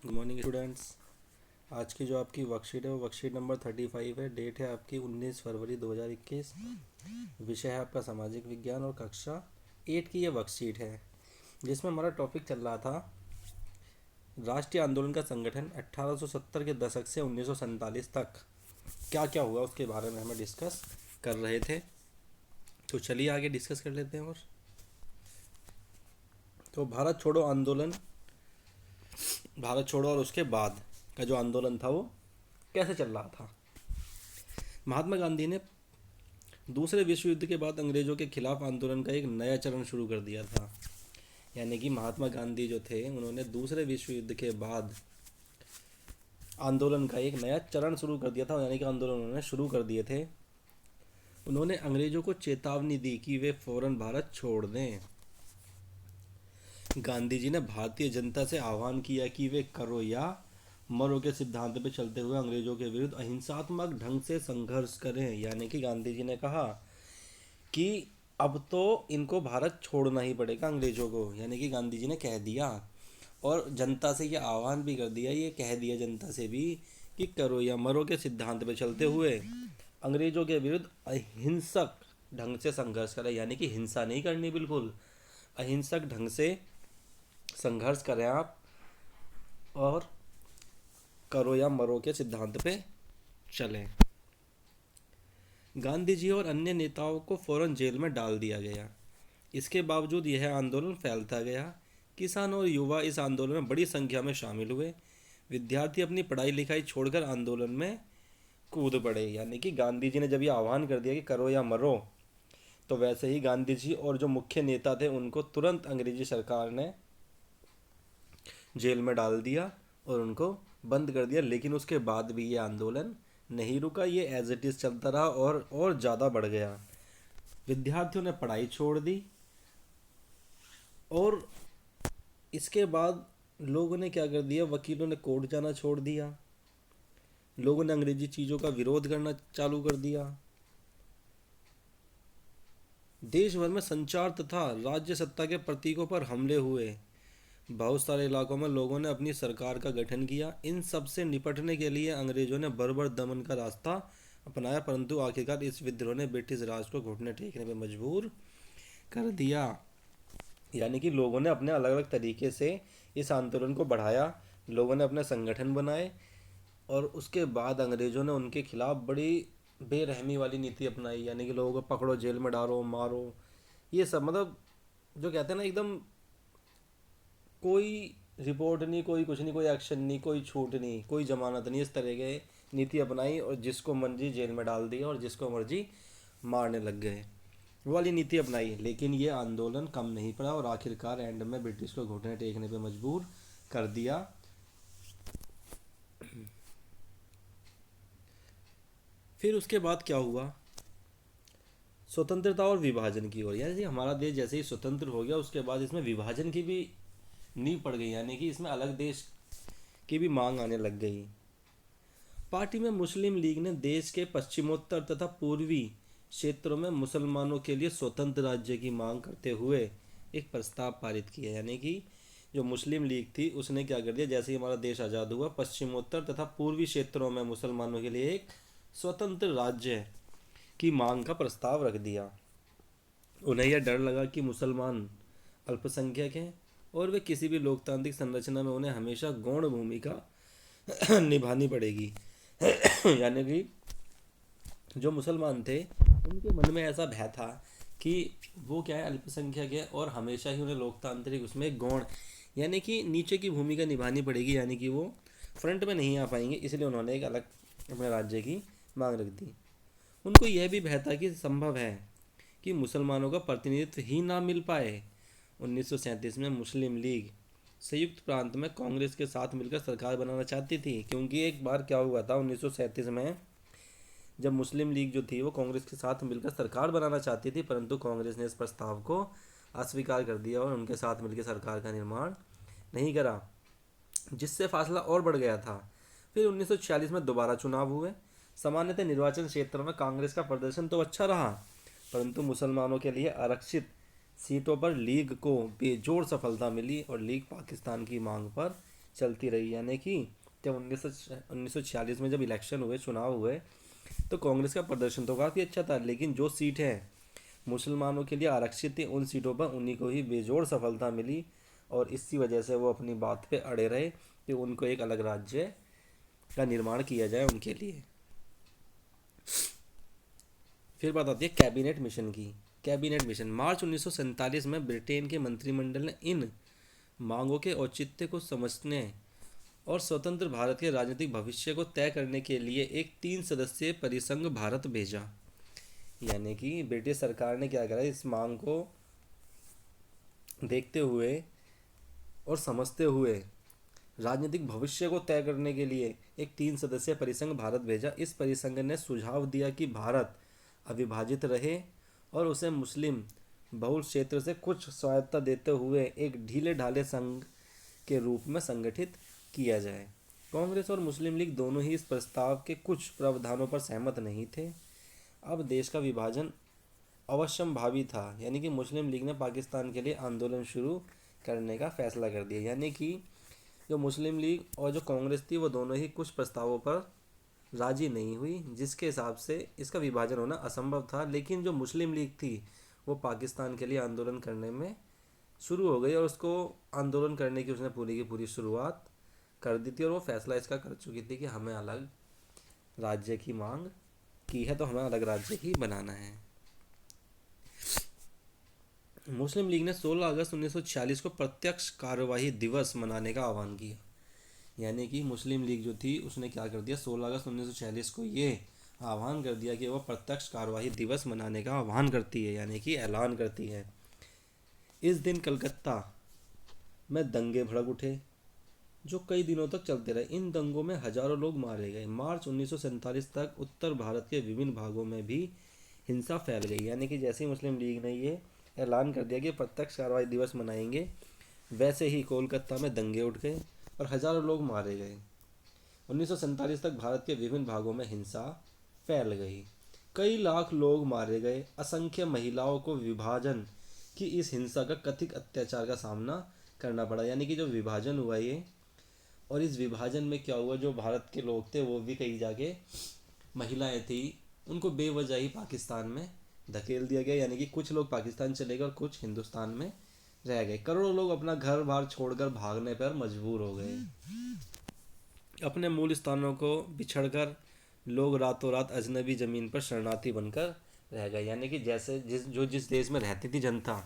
Good morning students. आज की जो आपकी वर्कशीट है वो वर्कशीट नंबर 35 है। डेट है आपकी 19 फरवरी 2021। विषय है आपका सामाजिक विज्ञान और कक्षा 8 की ये वर्कशीट है, जिसमें हमारा टॉपिक चल रहा था राष्ट्रीय आंदोलन का संगठन 1870 के दशक से 1947 तक क्या क्या हुआ उसके बारे में हमें डिस्कस कर रहे थे। तो चलिए आगे डिस्कस कर लेते हैं। और तो भारत छोड़ो और उसके बाद का जो आंदोलन था वो कैसे चल रहा था। महात्मा गांधी ने दूसरे विश्व युद्ध के बाद अंग्रेजों के खिलाफ आंदोलन का एक नया चरण शुरू कर दिया था। यानी कि महात्मा गांधी जो थे उन्होंने दूसरे विश्व युद्ध के बाद आंदोलन का एक नया चरण शुरू कर दिया था, यानी कि आंदोलन उन्होंने शुरू कर दिए थे। उन्होंने अंग्रेजों को चेतावनी दी कि वे फौरन भारत छोड़ दें। गांधी जी ने भारतीय जनता से आह्वान किया कि वे करो या मरो के सिद्धांत पर चलते हुए अंग्रेजों के विरुद्ध अहिंसात्मक ढंग से संघर्ष करें। यानी कि गांधी जी ने कहा कि अब तो इनको भारत छोड़ना ही पड़ेगा अंग्रेजों को, यानी कि गांधी जी ने कह दिया। और जनता से ये आह्वान भी कर दिया, ये कह दिया जनता से भी कि करो या मरो के सिद्धांत पे चलते हुए अंग्रेजों के विरुद्ध अहिंसक ढंग से संघर्ष करें। यानी कि हिंसा नहीं करनी, बिल्कुल अहिंसक ढंग से संघर्ष करें आप, और करो या मरो के सिद्धांत पे चलें। गांधी जी और अन्य नेताओं को फौरन जेल में डाल दिया गया। इसके बावजूद यह आंदोलन फैलता गया। किसान और युवा इस आंदोलन में बड़ी संख्या में शामिल हुए। विद्यार्थी अपनी पढ़ाई लिखाई छोड़कर आंदोलन में कूद पड़े। यानी कि गांधी जी ने जब ये आह्वान कर दिया कि करो या मरो, तो वैसे ही गांधी जी और जो मुख्य नेता थे उनको तुरंत अंग्रेजी सरकार ने जेल में डाल दिया और उनको बंद कर दिया। लेकिन उसके बाद भी ये आंदोलन नहीं रुका, ये एज इट इज़ चलता रहा और ज़्यादा बढ़ गया। विद्यार्थियों ने पढ़ाई छोड़ दी और इसके बाद लोगों ने क्या कर दिया, वकीलों ने कोर्ट जाना छोड़ दिया। लोगों ने अंग्रेजी चीज़ों का विरोध करना चालू कर दिया। देश भर में संचार तथा राज्य सत्ता के प्रतीकों पर हमले हुए। बहुत सारे इलाकों में लोगों ने अपनी सरकार का गठन किया। इन सब से निपटने के लिए अंग्रेजों ने बर्बर दमन का रास्ता अपनाया, परंतु आखिरकार इस विद्रोह ने ब्रिटिश राज को घुटने टेकने पर मजबूर कर दिया। यानी कि लोगों ने अपने अलग अलग तरीके से इस आंदोलन को बढ़ाया। लोगों ने अपने संगठन बनाए और उसके बाद अंग्रेजों ने उनके खिलाफ बड़ी बेरहमी वाली नीति अपनाई। यानी कि लोगों को पकड़ो, जेल में डालो, मारो, ये सब, मतलब जो कहते हैं ना, एकदम कोई रिपोर्ट नहीं, कोई कुछ नहीं, कोई एक्शन नहीं, कोई छूट नहीं, कोई जमानत नहीं, इस तरह के नीति अपनाई और जिसको मर्जी जेल में डाल दिया और जिसको मर्जी मारने लग गए, वो वाली नीति अपनाई। लेकिन ये आंदोलन कम नहीं पड़ा और आखिरकार एंड में ब्रिटिश को घुटने टेकने पे मजबूर कर दिया। फिर उसके बाद क्या हुआ, स्वतंत्रता और विभाजन की ओर। यानी हमारा देश जैसे ही स्वतंत्र हो गया उसके बाद इसमें विभाजन की भी नींव पड़ गई। यानी कि इसमें अलग देश की भी मांग आने लग गई। पार्टी में मुस्लिम लीग ने देश के पश्चिमोत्तर तथा पूर्वी क्षेत्रों में मुसलमानों के लिए स्वतंत्र राज्य की मांग करते हुए एक प्रस्ताव पारित किया। यानी कि जो मुस्लिम लीग थी उसने क्या कर दिया, जैसे ही हमारा देश आज़ाद हुआ, पश्चिमोत्तर तथा पूर्वी क्षेत्रों में मुसलमानों के लिए एक स्वतंत्र राज्य की मांग का प्रस्ताव रख दिया। उन्हें यह डर लगा कि मुसलमान अल्पसंख्यक हैं और वे किसी भी लोकतांत्रिक संरचना में उन्हें हमेशा गौण भूमिका निभानी पड़ेगी। यानी कि जो मुसलमान थे उनके मन में ऐसा भय था कि वो क्या है, अल्पसंख्यक है और हमेशा ही उन्हें लोकतांत्रिक उसमें गौण यानी कि नीचे की भूमिका निभानी पड़ेगी, यानी कि वो फ्रंट में नहीं आ पाएंगे। इसलिए उन्होंने एक अलग अपने राज्य की मांग रख दी। उनको यह भी भय था कि संभव है कि मुसलमानों का प्रतिनिधित्व ही ना मिल पाए। 1937 में मुस्लिम लीग संयुक्त प्रांत में कांग्रेस के साथ मिलकर सरकार बनाना चाहती थी, क्योंकि एक बार क्या हुआ था 1937 में, जब मुस्लिम लीग जो थी वो कांग्रेस के साथ मिलकर सरकार बनाना चाहती थी, परंतु कांग्रेस ने इस प्रस्ताव को अस्वीकार कर दिया और उनके साथ मिलकर सरकार का निर्माण नहीं करा, जिससे फासला और बढ़ गया था। फिर 1946 में दोबारा चुनाव हुए। सामान्यतः निर्वाचन क्षेत्रों में कांग्रेस का प्रदर्शन तो अच्छा रहा, परंतु मुसलमानों के लिए आरक्षित सीटों पर लीग को बेजोड़ सफलता मिली और लीग पाकिस्तान की मांग पर चलती रही। यानी कि जब 1946 में जब इलेक्शन हुए, चुनाव हुए, तो कांग्रेस का प्रदर्शन तो काफ़ी अच्छा था, लेकिन जो सीटें मुसलमानों के लिए आरक्षित थी उन सीटों पर उन्हीं को ही बेजोड़ सफलता मिली, और इसी वजह से वो अपनी बात पे अड़े रहे कि उनको एक अलग राज्य का निर्माण किया जाए उनके लिए। फिर बात आती है कैबिनेट मिशन की। कैबिनेट मिशन मार्च 1947 में ब्रिटेन के मंत्रिमंडल ने इन मांगों के औचित्य को समझने और स्वतंत्र भारत के राजनीतिक भविष्य को तय करने के लिए एक 3 सदस्यीय परिसंघ भारत भेजा। यानी कि ब्रिटिश सरकार ने क्या करा, इस मांग को देखते हुए और समझते हुए राजनीतिक भविष्य को तय करने के लिए एक 3 सदस्यीय परिसंघ भारत भेजा। इस परिसंघ ने सुझाव दिया कि भारत अविभाजित रहे और उसे मुस्लिम बहुल क्षेत्र से कुछ स्वायत्तता देते हुए एक ढीले ढाले संघ के रूप में संगठित किया जाए। कांग्रेस और मुस्लिम लीग दोनों ही इस प्रस्ताव के कुछ प्रावधानों पर सहमत नहीं थे। अब देश का विभाजन अवश्यंभावी था, यानी कि मुस्लिम लीग ने पाकिस्तान के लिए आंदोलन शुरू करने का फैसला कर दिया। यानी कि जो मुस्लिम लीग और जो कांग्रेस थी वो दोनों ही कुछ प्रस्तावों पर राजी नहीं हुई, जिसके हिसाब से इसका विभाजन होना असंभव था। लेकिन जो मुस्लिम लीग थी वो पाकिस्तान के लिए आंदोलन करने में शुरू हो गई, और उसको आंदोलन करने की उसने पूरी की पूरी शुरुआत कर दी थी, और वो फैसला इसका कर चुकी थी कि हमें अलग राज्य की मांग की है, तो हमें अलग राज्य ही बनाना है। मुस्लिम लीग ने 16 अगस्त 1946 को प्रत्यक्ष कार्यवाही दिवस मनाने का आह्वान किया। यानी कि मुस्लिम लीग जो थी उसने क्या कर दिया, 16 अगस्त 1946 को ये आह्वान कर दिया कि वह प्रत्यक्ष कार्यवाही दिवस मनाने का आह्वान करती है, यानी कि ऐलान करती है। इस दिन कलकत्ता में दंगे भड़क उठे जो कई दिनों तक चलते रहे। इन दंगों में हजारों लोग मारे गए। मार्च 1947 तक उत्तर भारत के विभिन्न भागों में भी हिंसा फैल गई। यानी कि जैसे ही मुस्लिम लीग ने ये ऐलान कर दिया कि प्रत्यक्ष कार्रवाई दिवस मनाएंगे, वैसे ही कोलकाता में दंगे उठ गए और हजारों लोग मारे गए। 1947 तक भारत के विभिन्न भागों में हिंसा फैल गई, कई लाख लोग मारे गए। असंख्य महिलाओं को विभाजन की इस हिंसा का कथित अत्याचार का सामना करना पड़ा। यानी कि जो विभाजन हुआ ये, और इस विभाजन में क्या हुआ, जो भारत के लोग थे वो भी कहीं जाके महिलाएं थी उनको बेवजह ही पाकिस्तान में धकेल दिया गया। यानी कि कुछ लोग पाकिस्तान चले गए और कुछ हिंदुस्तान में रह गए। करोड़ों लोग अपना घर बार छोड़कर भागने पर मजबूर हो गए। अपने मूल स्थानों को बिछड़कर लोग रातों रात अजनबी ज़मीन पर शरणार्थी बनकर रह गए। यानी कि जैसे जिस देश में रहती थी जनता,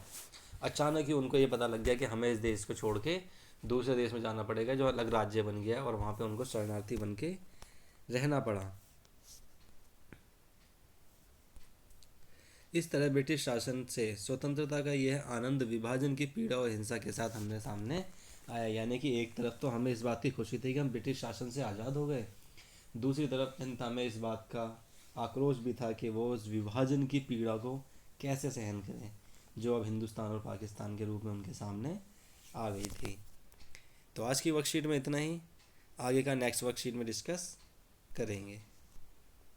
अचानक ही उनको ये पता लग गया कि हमें इस देश को छोड़ के दूसरे देश में जाना पड़ेगा जो अलग राज्य बन गया, और वहाँ पे उनको शरणार्थी बन के रहना पड़ा। इस तरह ब्रिटिश शासन से स्वतंत्रता का यह आनंद विभाजन की पीड़ा और हिंसा के साथ हमने सामने आया। यानी कि एक तरफ तो हमें इस बात की खुशी थी कि हम ब्रिटिश शासन से आज़ाद हो गए, दूसरी तरफ जनता में इस बात का आक्रोश भी था कि वो उस विभाजन की पीड़ा को कैसे सहन करें जो अब हिंदुस्तान और पाकिस्तान के रूप में उनके सामने आ गई थी। तो आज की वर्कशीट में इतना ही, आगे का नेक्स्ट वर्कशीट में डिस्कस करेंगे।